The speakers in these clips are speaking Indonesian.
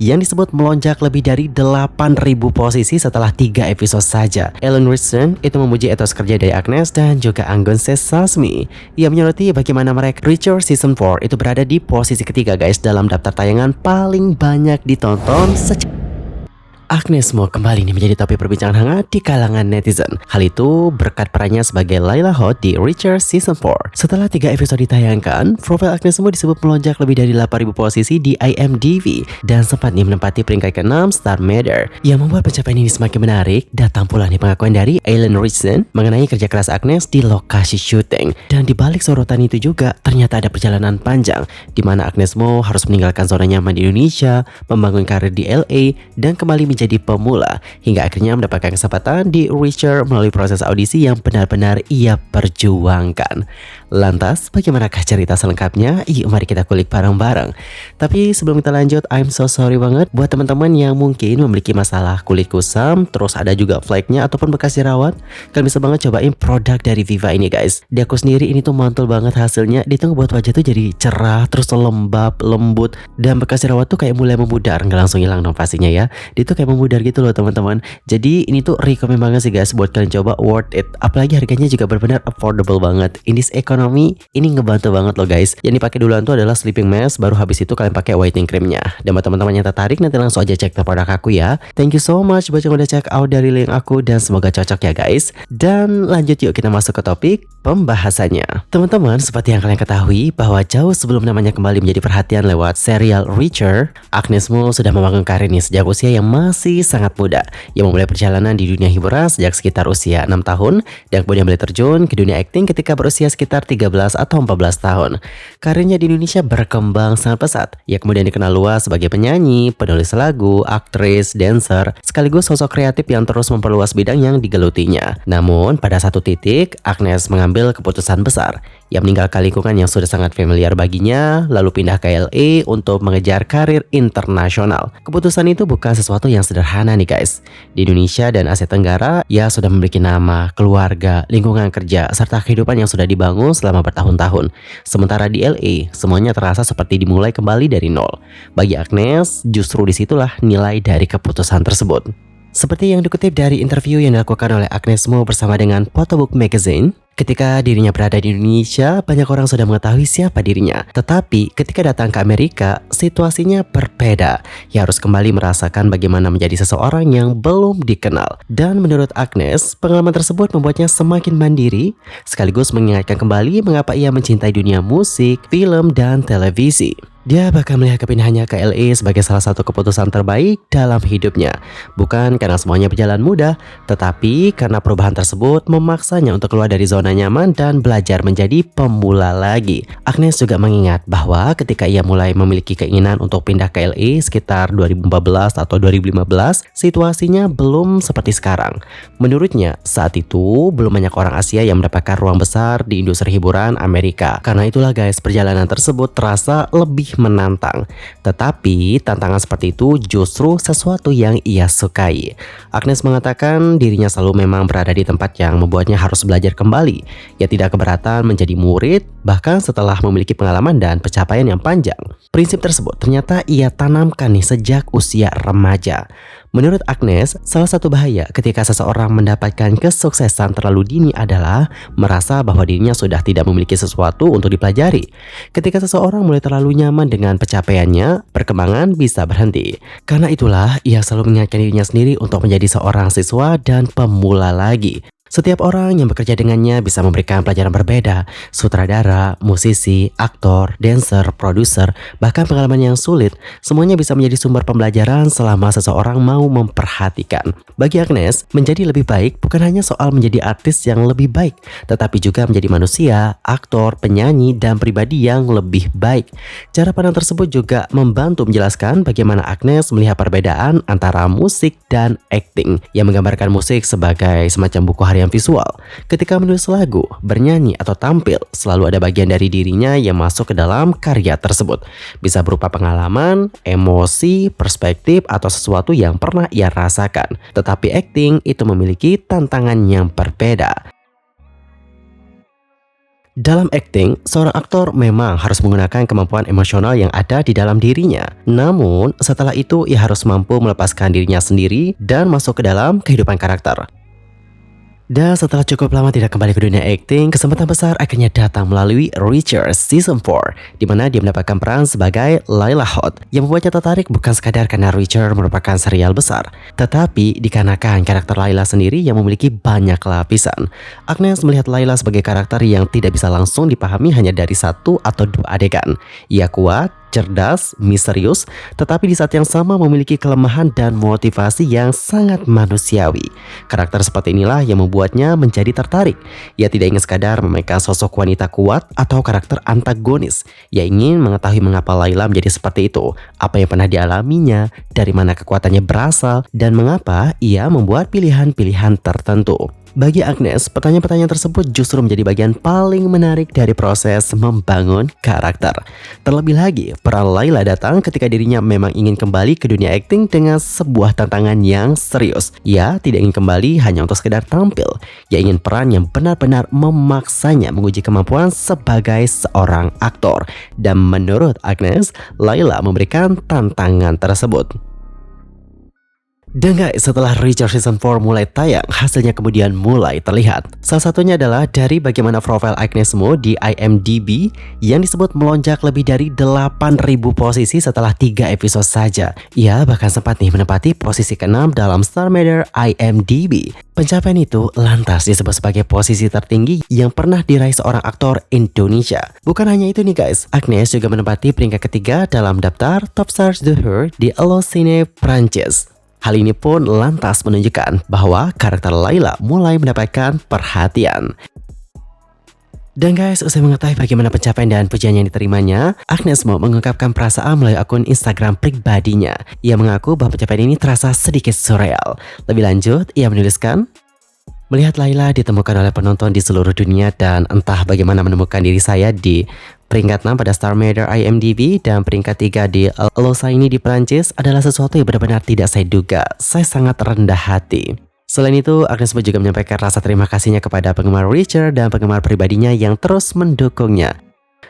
yang disebut melonjak lebih dari 8.000 posisi setelah 3 episode saja. Ellen Richardson itu memuji etos kerja dari Agnes dan juga Anggun C. Sasmi. Ia menyoroti bagaimana mereka Reacher Season 4 itu berada di posisi ketiga guys dalam daftar tayangan paling banyak ditonton Agnes Mo kembali nih menjadi topik perbincangan hangat di kalangan netizen. Hal itu berkat perannya sebagai Layla Hot di Reacher Season 4. Setelah 3 episode ditayangkan, profil Agnes Mo disebut melonjak lebih dari 8.000 posisi di IMDb dan sempat nih menempati peringkat ke-6 Star Meter. Yang membuat pencapaian ini semakin menarik, datang pula nih pengakuan dari Ellen Richardson mengenai kerja keras Agnes di lokasi syuting. Dan di balik sorotan itu juga, ternyata ada perjalanan panjang di mana Agnes Mo harus meninggalkan zona nyaman di Indonesia, membangun karir di LA, dan kembali menjadi pemula hingga akhirnya mendapatkan kesempatan di Reacher melalui proses audisi yang benar-benar ia perjuangkan. Lantas, bagaimanakah cerita selengkapnya? Yuk mari kita kulik bareng-bareng. Tapi sebelum kita lanjut, I'm so sorry banget buat teman-teman yang mungkin memiliki masalah kulit kusam, terus ada juga flake-nya ataupun bekas jerawat. Kalian bisa banget cobain produk dari Viva ini guys. Di aku sendiri ini tuh mantul banget hasilnya. Dia tuh ngebuat wajah tuh jadi cerah, terus lembab, lembut, dan bekas jerawat tuh kayak mulai memudar. Nggak langsung hilang dong pastinya ya. Dia tuh kayak memudar gitu loh teman-teman. Jadi ini tuh recommend banget sih guys buat kalian coba, worth it. Apalagi harganya juga benar-benar affordable banget. In this economy, ini ngebantu banget loh guys. Yang dipakai duluan tuh adalah sleeping mask, baru habis itu kalian pakai whitening creamnya. Dan buat teman-teman yang tertarik nanti langsung aja cek produk aku ya. Thank you so much buat yang udah check out dari link aku dan semoga cocok ya guys. Dan lanjut yuk kita masuk ke topik pembahasannya. Teman-teman, seperti yang kalian ketahui bahwa jauh sebelum namanya kembali menjadi perhatian lewat serial Reacher, Agnes Mo sudah membangun karir nih sejak usia yang masih sangat muda. Ia memulai perjalanan di dunia hiburan sejak sekitar usia 6 tahun dan kemudian mulai terjun ke dunia akting ketika berusia sekitar 13 atau 14 tahun. Karirnya di Indonesia berkembang sangat pesat. Ia kemudian dikenal luas sebagai penyanyi, penulis lagu, aktris, dancer, sekaligus sosok kreatif yang terus memperluas bidang yang digelutinya. Namun, pada satu titik, Agnes mengambil keputusan besar. Ia meninggalkan lingkungan yang sudah sangat familiar baginya, lalu pindah ke LA untuk mengejar karir internasional. Keputusan itu bukan sesuatu yang sederhana nih guys. Di Indonesia dan Asia Tenggara, ia sudah memiliki nama, keluarga, lingkungan kerja, serta kehidupan yang sudah dibangun selama bertahun-tahun. Sementara di LA, semuanya terasa seperti dimulai kembali dari nol. Bagi Agnes, justru disitulah nilai dari keputusan tersebut. Seperti yang dikutip dari interview yang dilakukan oleh Agnes Mo bersama dengan Photobook Magazine, ketika dirinya berada di Indonesia, banyak orang sudah mengetahui siapa dirinya. Tetapi ketika datang ke Amerika, situasinya berbeda. Ia harus kembali merasakan bagaimana menjadi seseorang yang belum dikenal. Dan menurut Agnes, pengalaman tersebut membuatnya semakin mandiri, sekaligus mengingatkan kembali mengapa ia mencintai dunia musik, film, dan televisi. Dia bahkan melihat kepindahannya ke LA sebagai salah satu keputusan terbaik dalam hidupnya. Bukan karena semuanya berjalan mudah, tetapi karena perubahan tersebut memaksanya untuk keluar dari zona nyaman dan belajar menjadi pemula lagi. Agnes juga mengingat bahwa ketika ia mulai memiliki keinginan untuk pindah ke LA sekitar 2014 atau 2015, situasinya belum seperti sekarang. Menurutnya, saat itu belum banyak orang Asia yang mendapatkan ruang besar di industri hiburan Amerika. Karena itulah guys, perjalanan tersebut terasa lebih menantang. Tetapi tantangan seperti itu justru sesuatu yang ia sukai. Agnes mengatakan dirinya selalu memang berada di tempat yang membuatnya harus belajar kembali. Ia tidak keberatan menjadi murid bahkan setelah memiliki pengalaman dan pencapaian yang panjang. Prinsip tersebut ternyata ia tanamkan nih sejak usia remaja. Menurut Agnes, salah satu bahaya ketika seseorang mendapatkan kesuksesan terlalu dini adalah merasa bahwa dirinya sudah tidak memiliki sesuatu untuk dipelajari. Ketika seseorang mulai terlalu nyaman dengan pencapaiannya, perkembangan bisa berhenti. Karena itulah, ia selalu mengingatkan dirinya sendiri untuk menjadi seorang siswa dan pemula lagi. Setiap orang yang bekerja dengannya bisa memberikan pelajaran berbeda. Sutradara, musisi, aktor, dancer, produser, bahkan pengalaman yang sulit, semuanya bisa menjadi sumber pembelajaran selama seseorang mau memperhatikan. Bagi Agnes, menjadi lebih baik bukan hanya soal menjadi artis yang lebih baik, tetapi juga menjadi manusia, aktor, penyanyi, dan pribadi yang lebih baik. Cara pandang tersebut juga membantu menjelaskan bagaimana Agnes melihat perbedaan antara musik dan acting, yang menggambarkan musik sebagai semacam buku harian visual. Ketika menulis lagu, bernyanyi, atau tampil, selalu ada bagian dari dirinya yang masuk ke dalam karya tersebut. Bisa berupa pengalaman, emosi, perspektif, atau sesuatu yang pernah ia rasakan. Tetapi acting itu memiliki tantangan yang berbeda. Dalam acting, seorang aktor memang harus menggunakan kemampuan emosional yang ada di dalam dirinya. Namun, setelah itu ia harus mampu melepaskan dirinya sendiri dan masuk ke dalam kehidupan karakter. Dan setelah cukup lama tidak kembali ke dunia akting, kesempatan besar akhirnya datang melalui Reacher Season 4, di mana dia mendapatkan peran sebagai Layla Hot, yang membuatnya tertarik bukan sekadar karena Reacher merupakan serial besar, tetapi dikarenakan karakter Layla sendiri yang memiliki banyak lapisan. Agnes melihat Layla sebagai karakter yang tidak bisa langsung dipahami hanya dari satu atau dua adegan. Ia kuat, cerdas, misterius, tetapi di saat yang sama memiliki kelemahan dan motivasi yang sangat manusiawi. Karakter seperti inilah yang membuatnya menjadi tertarik. Ia tidak ingin sekadar memainkan sosok wanita kuat atau karakter antagonis. Ia ingin mengetahui mengapa Layla menjadi seperti itu, apa yang pernah dialaminya, dari mana kekuatannya berasal, dan mengapa ia membuat pilihan-pilihan tertentu. Bagi Agnes, pertanyaan-pertanyaan tersebut justru menjadi bagian paling menarik dari proses membangun karakter. Terlebih lagi, peran Layla datang ketika dirinya memang ingin kembali ke dunia akting dengan sebuah tantangan yang serius. Ia tidak ingin kembali hanya untuk sekedar tampil. Ia ingin peran yang benar-benar memaksanya menguji kemampuan sebagai seorang aktor. Dan menurut Agnes, Layla memberikan tantangan tersebut. Dan guys, setelah Reacher Season 4 mulai tayang, hasilnya kemudian mulai terlihat. Salah satunya adalah dari bagaimana profil Agnes Mo di IMDb yang disebut melonjak lebih dari 8.000 posisi setelah 3 episode saja. Ia bahkan sempat menempati posisi ke-6 dalam Star Meter IMDb. Pencapaian itu lantas disebut sebagai posisi tertinggi yang pernah diraih seorang aktor Indonesia. Bukan hanya itu nih guys, Agnes juga menempati peringkat ketiga dalam daftar Top Stars de Her di Allociné Prancis. Hal ini pun lantas menunjukkan bahwa karakter Layla mulai mendapatkan perhatian. Dan guys, usai mengetahui bagaimana pencapaian dan pujian yang diterimanya, Agnes Mo mengungkapkan perasaan melalui akun Instagram pribadinya. Ia mengaku bahwa pencapaian ini terasa sedikit surreal. Lebih lanjut, ia menuliskan, "Melihat Layla ditemukan oleh penonton di seluruh dunia dan entah bagaimana menemukan diri saya di peringkat 6 pada Star Meter IMDb dan peringkat 3 di Allociné di Prancis adalah sesuatu yang benar-benar tidak saya duga. Saya sangat rendah hati." Selain itu, Agnes Mo juga menyampaikan rasa terima kasihnya kepada penggemar Reacher dan penggemar pribadinya yang terus mendukungnya.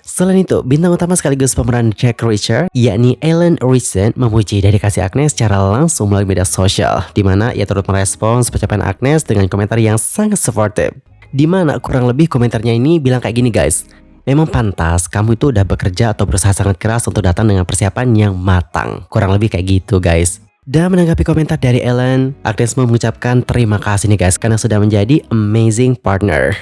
Selain itu, bintang utama sekaligus pemeran Jack Reacher, yakni Ellen Richardson, memuji dedikasi Agnes secara langsung melalui media sosial, di mana ia turut merespons pencapaian Agnes dengan komentar yang sangat supportive. Di mana kurang lebih komentarnya ini bilang kayak gini guys, "Memang pantas, kamu itu udah bekerja atau berusaha sangat keras untuk datang dengan persiapan yang matang." Kurang lebih kayak gitu guys. Dan menanggapi komentar dari Ellen, Agnes Mo mengucapkan terima kasih nih guys karena sudah menjadi amazing partner.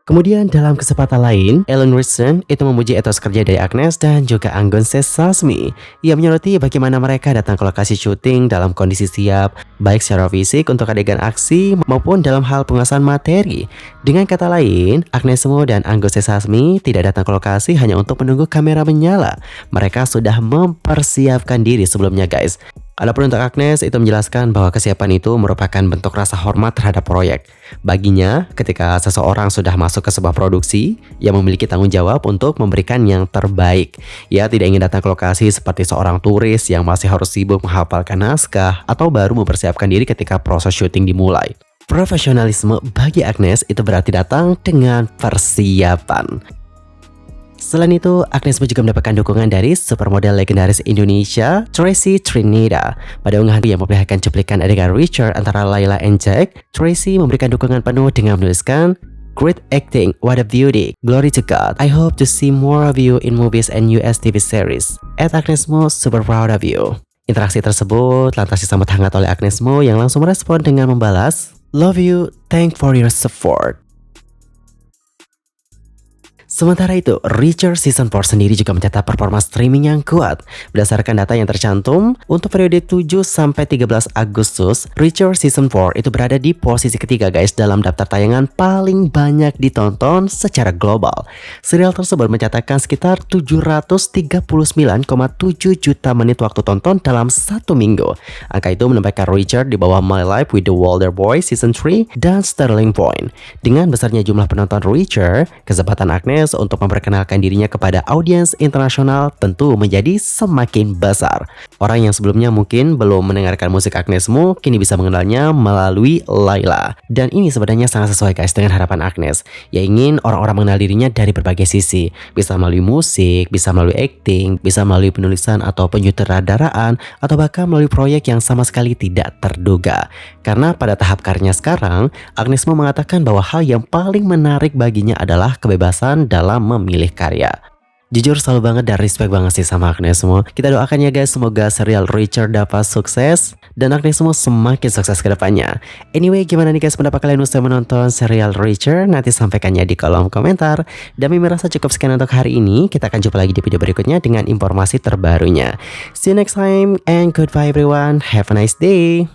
Kemudian dalam kesempatan lain, Ellen Richardson itu memuji etos kerja dari Agnes dan juga Anggun C. Sasmi. Ia menyoroti bagaimana mereka datang ke lokasi syuting dalam kondisi siap, baik secara fisik untuk adegan aksi maupun dalam hal penguasaan materi. Dengan kata lain, Agnes Mo dan Anggun C. Sasmi tidak datang ke lokasi hanya untuk menunggu kamera menyala. Mereka sudah mempersiapkan diri sebelumnya guys. Adapun untuk Agnes itu menjelaskan bahwa kesiapan itu merupakan bentuk rasa hormat terhadap proyek. Baginya, ketika seseorang sudah masuk ke sebuah produksi, ia memiliki tanggung jawab untuk memberikan yang terbaik. Ia tidak ingin datang ke lokasi seperti seorang turis yang masih harus sibuk menghafalkan naskah atau baru mempersiapkan diri ketika proses syuting dimulai. Profesionalisme bagi Agnes itu berarti datang dengan persiapan. Selain itu, Agnes Mo juga mendapatkan dukungan dari supermodel legendaris Indonesia, Tracy Trinida. Pada unggahan yang memperlihatkan cuplikan adegan Reacher antara Layla and Jack, Tracy memberikan dukungan penuh dengan menuliskan, "Great acting, what a beauty, glory to God. I hope to see more of you in movies and US TV series. At Agnes Mo, super proud of you." Interaksi tersebut lantas disambut hangat oleh Agnes Mo yang langsung merespon dengan membalas, "Love you, thank for your support." Sementara itu, Reacher Season 4 sendiri juga mencatat performa streaming yang kuat. Berdasarkan data yang tercantum, untuk periode 7 sampai 13 Agustus, Reacher Season 4 itu berada di posisi ketiga guys dalam daftar tayangan paling banyak ditonton secara global. Serial tersebut mencatatkan sekitar 739,7 juta menit waktu tonton dalam satu minggu. Angka itu menempatkan Reacher di bawah My Life with the Walder Boy Season 3 dan Sterling Point. Dengan besarnya jumlah penonton Reacher, kesempatan Agnes sukses untuk memperkenalkan dirinya kepada audiens internasional tentu menjadi semakin besar. Orang yang sebelumnya mungkin belum mendengarkan musik Agnes Mo kini bisa mengenalnya melalui Layla. Dan ini sebenarnya sangat sesuai guys dengan harapan Agnes, yang ingin orang-orang mengenal dirinya dari berbagai sisi. Bisa melalui musik, bisa melalui acting, bisa melalui penulisan atau penyutradaraan, atau bahkan melalui proyek yang sama sekali tidak terduga. Karena pada tahap karirnya sekarang, Agnes Mo mengatakan bahwa hal yang paling menarik baginya adalah kebebasan dalam memilih karya. Jujur selalu banget dan respect banget sih sama Agnes Mo. Kita doakan ya guys, semoga serial Richard dapat sukses dan Agnes Mo semakin sukses ke depannya. Anyway, gimana nih guys pendapat kalian usai menonton serial Richard? Nanti sampaikannya di kolom komentar. Dan Mimi rasa cukup sekian untuk hari ini. Kita akan jumpa lagi di video berikutnya dengan informasi terbarunya. See you next time and goodbye everyone. Have a nice day.